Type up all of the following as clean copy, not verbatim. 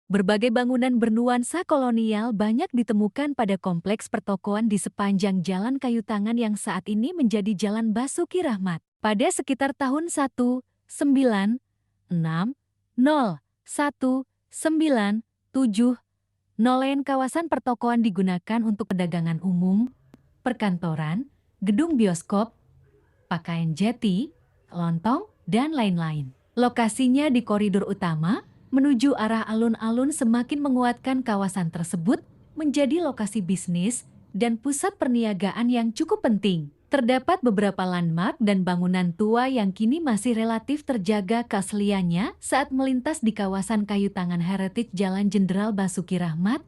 Berbagai bangunan bernuansa kolonial banyak ditemukan pada kompleks pertokoan di sepanjang Jalan Kayu Tangan yang saat ini menjadi Jalan Basuki Rahmat. Pada sekitar tahun 1960, kawasan pertokoan digunakan untuk perdagangan umum, perkantoran, gedung bioskop, pakaian jeti, lontong, dan lain-lain. Lokasinya di koridor utama, menuju arah alun-alun semakin menguatkan kawasan tersebut menjadi lokasi bisnis dan pusat perniagaan yang cukup penting. Terdapat beberapa landmark dan bangunan tua yang kini masih relatif terjaga keasliannya saat melintas di kawasan Kayu Tangan Heritage Jalan Jenderal Basuki Rahmat,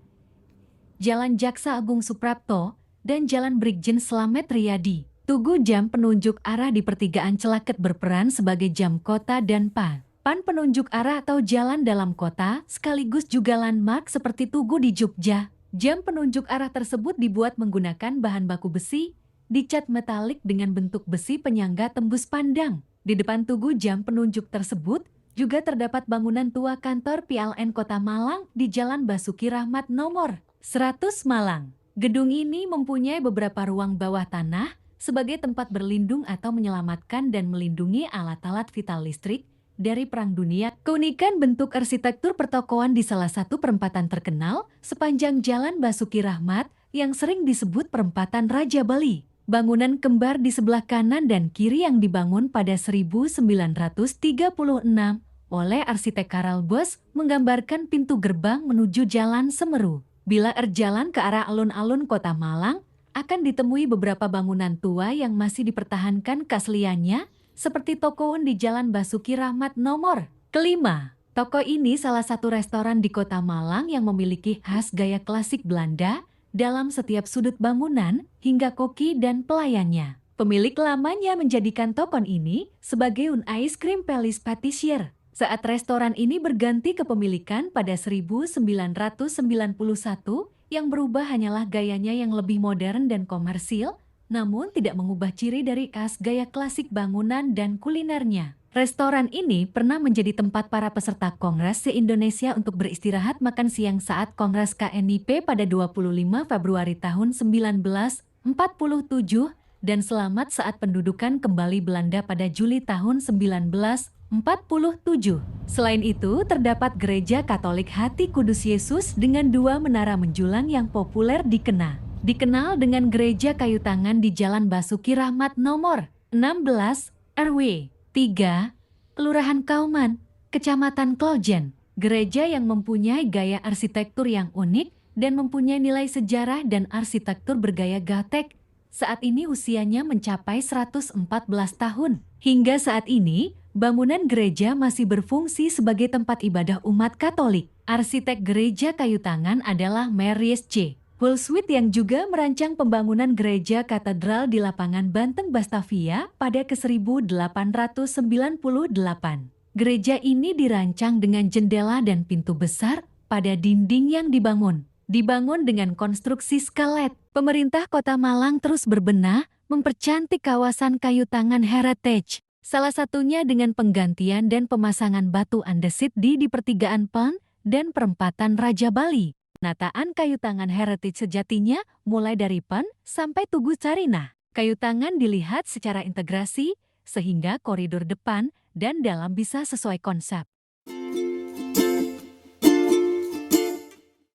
Jalan Jaksa Agung Suprapto, dan Jalan Brigjen Slamet Riyadi. Tugu jam penunjuk arah di pertigaan Celaket berperan sebagai jam kota dan papan penunjuk arah atau jalan dalam kota, sekaligus juga landmark seperti Tugu di Jogja. Jam penunjuk arah tersebut dibuat menggunakan bahan baku besi, dicat metalik dengan bentuk besi penyangga tembus pandang. Di depan Tugu jam penunjuk tersebut, juga terdapat bangunan tua kantor PLN Kota Malang di Jalan Basuki Rahmat nomor 100 Malang. Gedung ini mempunyai beberapa ruang bawah tanah sebagai tempat berlindung atau menyelamatkan dan melindungi alat-alat vital listrik dari Perang Dunia. Keunikan bentuk arsitektur pertokoan di salah satu perempatan terkenal sepanjang Jalan Basuki Rahmat yang sering disebut Perempatan Raja Bali. Bangunan kembar di sebelah kanan dan kiri yang dibangun pada 1936 oleh arsitek Karl Bos menggambarkan pintu gerbang menuju Jalan Semeru. Bila berjalan ke arah alun-alun Kota Malang, akan ditemui beberapa bangunan tua yang masih dipertahankan keasliannya, seperti toko di Jalan Basuki Rahmat nomor kelima. Toko ini salah satu restoran di Kota Malang yang memiliki khas gaya klasik Belanda dalam setiap sudut bangunan hingga koki dan pelayannya. Pemilik lamanya menjadikan toko ini sebagai un ice cream palace patissier. Saat restoran ini berganti kepemilikan pada 1991, yang berubah hanyalah gayanya yang lebih modern dan komersil, namun tidak mengubah ciri dari khas gaya klasik bangunan dan kulinernya. Restoran ini pernah menjadi tempat para peserta Kongres se-Indonesia untuk beristirahat makan siang saat Kongres KNIP pada 25 Februari tahun 1947 dan selamat saat pendudukan kembali Belanda pada Juli tahun 1947. Selain itu, terdapat Gereja Katolik Hati Kudus Yesus dengan dua menara menjulang yang populer dikenal dengan Gereja Kayu Tangan di Jalan Basuki Rahmat nomor 16 RW 3, Kelurahan Kauman, Kecamatan Klojen. Gereja yang mempunyai gaya arsitektur yang unik dan mempunyai nilai sejarah dan arsitektur bergaya Gotik. Saat ini usianya mencapai 114 tahun. Hingga saat ini, bangunan gereja masih berfungsi sebagai tempat ibadah umat Katolik. Arsitek Gereja Kayu Tangan adalah Marius C. Hulswit yang juga merancang pembangunan gereja katedral di lapangan Banteng Batavia pada ke-1898. Gereja ini dirancang dengan jendela dan pintu besar pada dinding yang dibangun dengan konstruksi skalet. Pemerintah Kota Malang terus berbenah mempercantik kawasan Kayu Tangan Heritage. Salah satunya dengan penggantian dan pemasangan batu andesit di pertigaan PAN dan perempatan Raja Bali. Penataan Kayu Tangan Heritage sejatinya mulai dari PAN sampai Tugu Sarinah. Kayu Tangan dilihat secara integrasi sehingga koridor depan dan dalam bisa sesuai konsep.